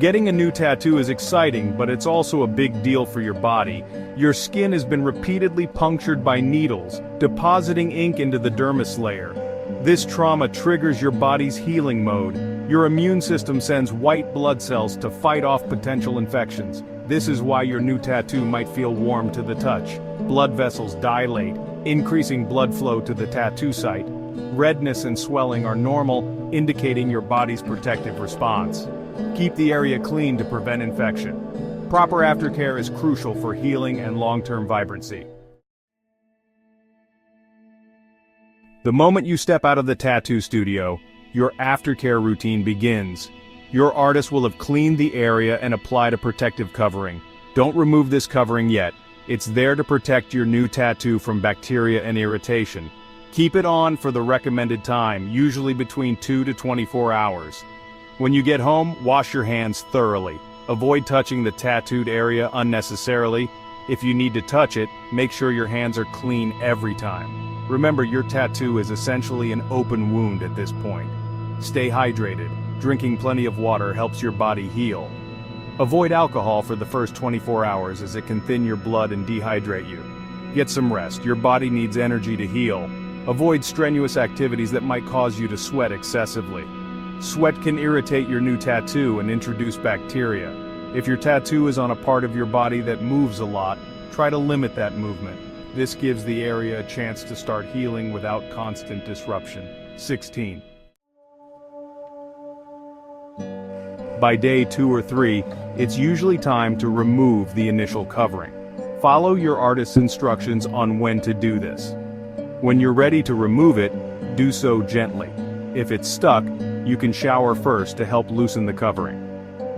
Getting a new tattoo is exciting, but it's also a big deal for your body. Your skin has been repeatedly punctured by needles, depositing ink into the dermis layer. This trauma triggers your body's healing mode. Your immune system sends white blood cells to fight off potential infections. This is why your new tattoo might feel warm to the touch. Blood vessels dilate, increasing blood flow to the tattoo site. Redness and swelling are normal, indicating your body's protective response. Keep the area clean to prevent infection. Proper aftercare is crucial for healing and long-term vibrancy. The moment you step out of the tattoo studio, your aftercare routine begins. Your artist will have cleaned the area and applied a protective covering. Don't remove this covering yet. It's there to protect your new tattoo from bacteria and irritation. Keep it on for the recommended time, usually between 2 to 24 hours. When you get home, wash your hands thoroughly. Avoid touching the tattooed area unnecessarily. If you need to touch it, make sure your hands are clean every time. Remember, your tattoo is essentially an open wound at this point. Stay hydrated. Drinking plenty of water helps your body heal. Avoid alcohol for the first 24 hours as it can thin your blood and dehydrate you. Get some rest. Your body needs energy to heal. Avoid strenuous activities that might cause you to sweat excessively. Sweat can irritate your new tattoo and introduce bacteria. If your tattoo is on a part of your body that moves a lot, try to limit that movement. This gives the area a chance to start healing without constant disruption. 16. By day 2 or 3, it's usually time to remove the initial covering. Follow your artist's instructions on when to do this. When you're ready to remove it, do so gently. If it's stuck, you can shower first to help loosen the covering.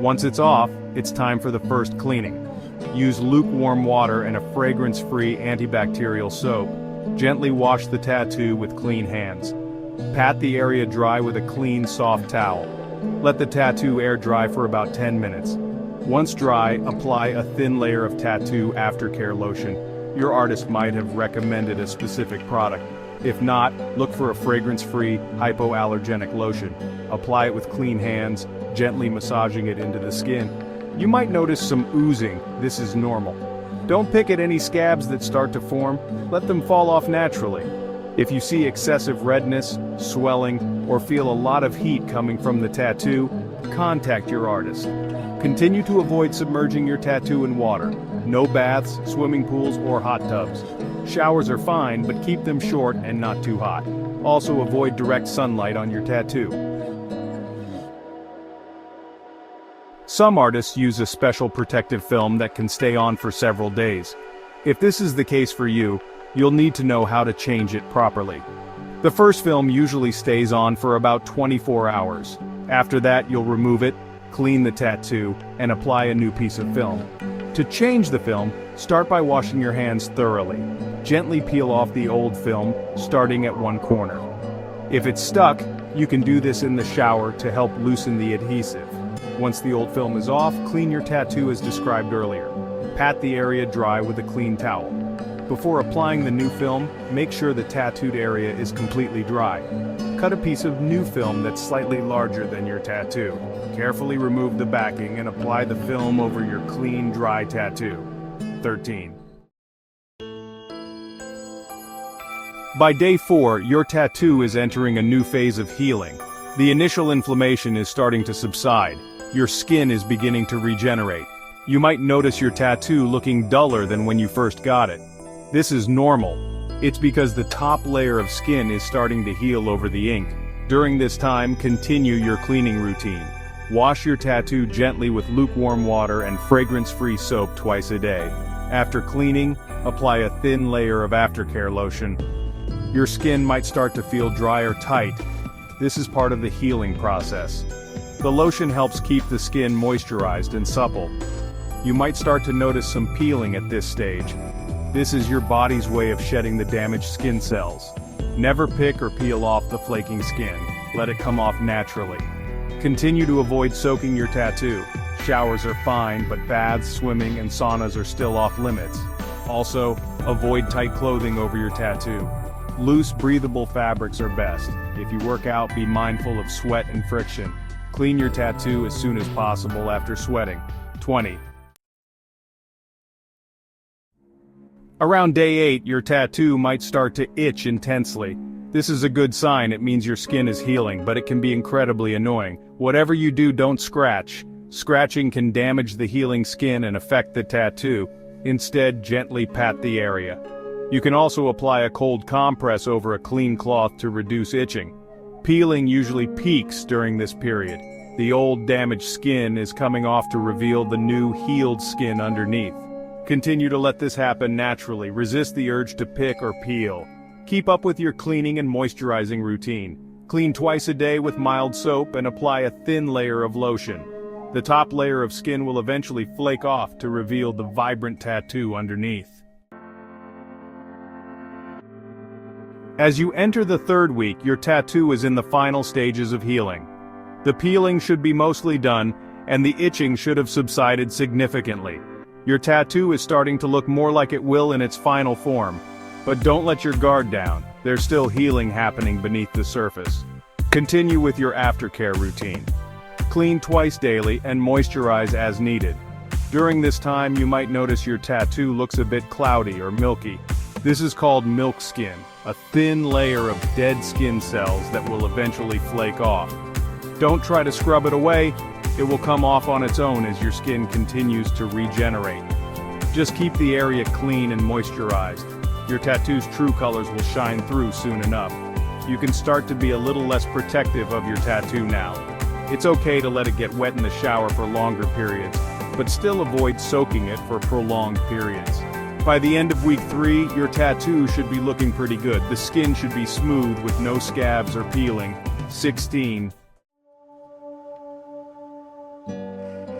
Once it's off, it's time for the first cleaning. Use lukewarm water and a fragrance-free antibacterial soap. Gently wash the tattoo with clean hands. Pat the area dry with a clean, soft towel. Let the tattoo air dry for about 10 minutes. Once dry, apply a thin layer of tattoo aftercare lotion. Your artist might have recommended a specific product. If not, look for a fragrance-free, hypoallergenic lotion. Apply it with clean hands, gently massaging it into the skin. You might notice some oozing. This is normal. Don't pick at any scabs that start to form. Let them fall off naturally. If you see excessive redness, swelling, or feel a lot of heat coming from the tattoo, contact your artist. Continue to avoid submerging your tattoo in water. No baths, swimming pools, or hot tubs. Showers are fine, but keep them short and not too hot. Also avoid direct sunlight on your tattoo. Some artists use a special protective film that can stay on for several days. If this is the case for you, you'll need to know how to change it properly. The first film usually stays on for about 24 hours. After that, you'll remove it, clean the tattoo, and apply a new piece of film. To change the film, start by washing your hands thoroughly. Gently peel off the old film, starting at one corner. If it's stuck, you can do this in the shower to help loosen the adhesive. Once the old film is off, clean your tattoo as described earlier. Pat the area dry with a clean towel. Before applying the new film, make sure the tattooed area is completely dry. Cut a piece of new film that's slightly larger than your tattoo. Carefully remove the backing and apply the film over your clean, dry tattoo. 13. By day 4, your tattoo is entering a new phase of healing. The initial inflammation is starting to subside. Your skin is beginning to regenerate. You might notice your tattoo looking duller than when you first got it. This is normal. It's because the top layer of skin is starting to heal over the ink. During this time, continue your cleaning routine. Wash your tattoo gently with lukewarm water and fragrance-free soap twice a day. After cleaning, apply a thin layer of aftercare lotion. Your skin might start to feel dry or tight. This is part of the healing process. The lotion helps keep the skin moisturized and supple. You might start to notice some peeling at this stage. This is your body's way of shedding the damaged skin cells. Never pick or peel off the flaking skin. Let it come off naturally. Continue to avoid soaking your tattoo. Showers are fine, but baths, swimming, and saunas are still off limits. Also, avoid tight clothing over your tattoo. Loose, breathable fabrics are best. If you work out, be mindful of sweat and friction. Clean your tattoo as soon as possible after sweating. 20. Around day 8, your tattoo might start to itch intensely. This is a good sign. It means your skin is healing, but it can be incredibly annoying. Whatever you do, don't scratch. Scratching can damage the healing skin and affect the tattoo. Instead, gently pat the area. You can also apply a cold compress over a clean cloth to reduce itching. Peeling usually peaks during this period. The old damaged skin is coming off to reveal the new healed skin underneath. Continue to let this happen naturally. Resist the urge to pick or peel. Keep up with your cleaning and moisturizing routine. Clean twice a day with mild soap and apply a thin layer of lotion. The top layer of skin will eventually flake off to reveal the vibrant tattoo underneath. As you enter the 3rd week, your tattoo is in the final stages of healing. The peeling should be mostly done, and the itching should have subsided significantly. Your tattoo is starting to look more like it will in its final form. But don't let your guard down. There's still healing happening beneath the surface. Continue with your aftercare routine. Clean twice daily and moisturize as needed. During this time, you might notice your tattoo looks a bit cloudy or milky. This is called milk skin, a thin layer of dead skin cells that will eventually flake off. Don't try to scrub it away. It will come off on its own as your skin continues to regenerate. Just keep the area clean and moisturized. Your tattoo's true colors will shine through soon enough. You can start to be a little less protective of your tattoo now. It's okay to let it get wet in the shower for longer periods, but still avoid soaking it for prolonged periods. By the end of week 3, your tattoo should be looking pretty good. The skin should be smooth with no scabs or peeling. 16.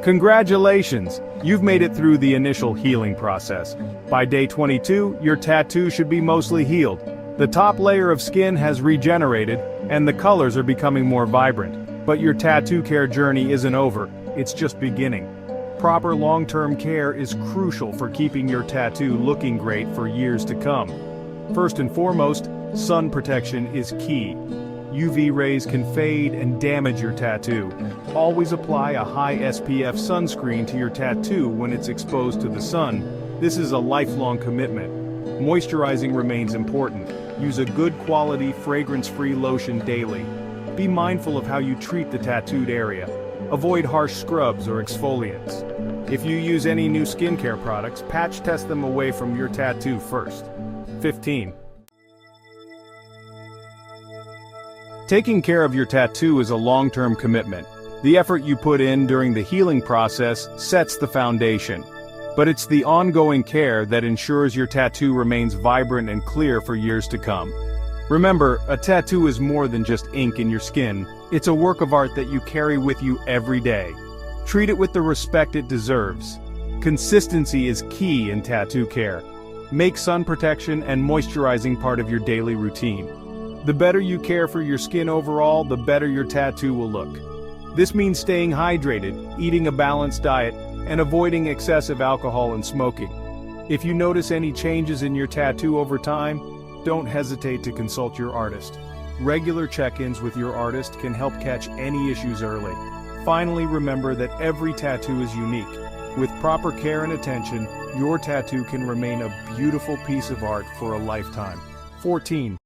Congratulations! You've made it through the initial healing process. By day 22, your tattoo should be mostly healed. The top layer of skin has regenerated, and the colors are becoming more vibrant. But your tattoo care journey isn't over, it's just beginning. Proper long-term care is crucial for keeping your tattoo looking great for years to come. First and foremost, sun protection is key. UV rays can fade and damage your tattoo. Always apply a high SPF sunscreen to your tattoo when it's exposed to the sun. This is a lifelong commitment. Moisturizing remains important. Use a good quality, fragrance-free lotion daily. Be mindful of how you treat the tattooed area. Avoid harsh scrubs or exfoliants. If you use any new skincare products, patch test them away from your tattoo first. 15. Taking care of your tattoo is a long-term commitment. The effort you put in during the healing process sets the foundation. But it's the ongoing care that ensures your tattoo remains vibrant and clear for years to come. Remember, a tattoo is more than just ink in your skin. It's a work of art that you carry with you every day. Treat it with the respect it deserves. Consistency is key in tattoo care. Make sun protection and moisturizing part of your daily routine. The better you care for your skin overall, the better your tattoo will look. This means staying hydrated, eating a balanced diet, and avoiding excessive alcohol and smoking. If you notice any changes in your tattoo over time, don't hesitate to consult your artist. Regular check-ins with your artist can help catch any issues early. Finally, remember that every tattoo is unique. With proper care and attention, your tattoo can remain a beautiful piece of art for a lifetime. 14.